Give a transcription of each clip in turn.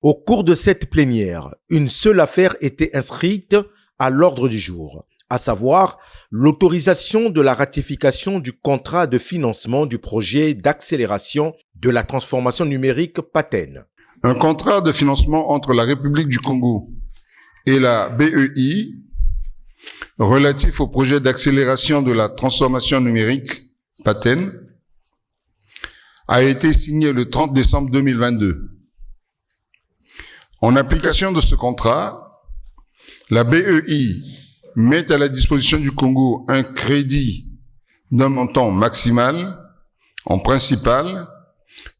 Au cours de cette plénière, une seule affaire était inscrite à l'ordre du jour, à savoir l'autorisation de la ratification du contrat de financement du projet d'accélération de la transformation numérique PATEN. Un contrat de financement entre la République du Congo et la BEI relatif au projet d'accélération de la transformation numérique PATEN a été signé le 30 décembre 2022. En application de ce contrat, la BEI met à la disposition du Congo un crédit d'un montant maximal, en principal,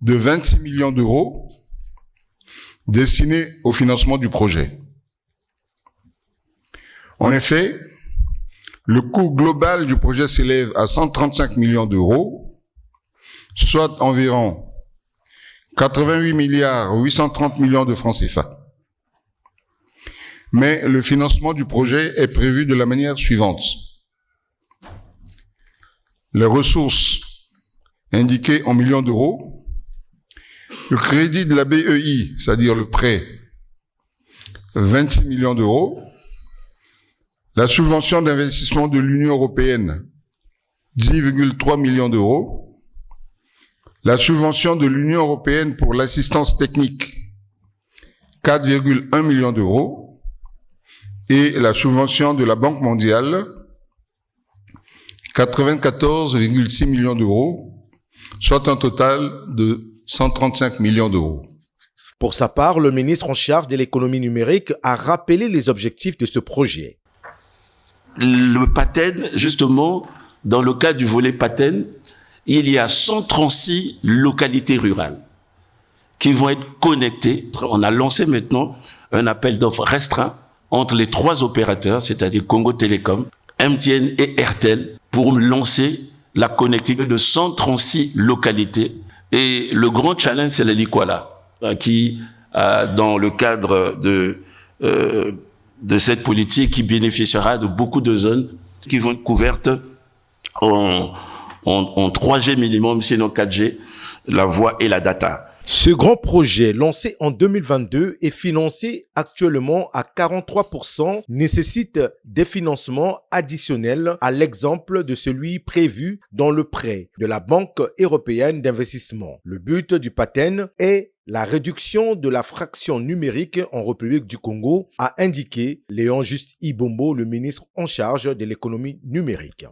de 26 millions d'euros destiné au financement du projet. En effet, le coût global du projet s'élève à 135 millions d'euros, soit environ 88 milliards 830 millions de francs CFA. Mais le financement du projet est prévu de la manière suivante. Les ressources indiquées en millions d'euros, le crédit de la BEI, c'est-à-dire le prêt, 26 millions d'euros, la subvention d'investissement de l'Union européenne, 10,3 millions d'euros, la subvention de l'Union européenne pour l'assistance technique, 4,1 millions d'euros, et la subvention de la Banque mondiale, 94,6 millions d'euros, soit un total de 135 millions d'euros. Pour sa part, le ministre en charge de l'économie numérique a rappelé les objectifs de ce projet. Le PATEN, justement, dans le cas du volet PATEN, il y a 136 localités rurales qui vont être connectées. On a lancé maintenant un appel d'offres restreint entre les trois opérateurs, c'est-à-dire Congo Télécom, MTN et Airtel, pour lancer la connectivité de 136 localités. Et le grand challenge, c'est la Likwala, qui, dans le cadre de cette politique, qui bénéficiera de beaucoup de zones qui vont être couvertes en 3G minimum, sinon 4G, la voix et la data. Ce grand projet, lancé en 2022 et financé actuellement à 43%, nécessite des financements additionnels à l'exemple de celui prévu dans le prêt de la Banque européenne d'investissement. Le but du PATEN est la réduction de la fraction numérique en République du Congo, a indiqué Léon Juste Ibombo, le ministre en charge de l'économie numérique.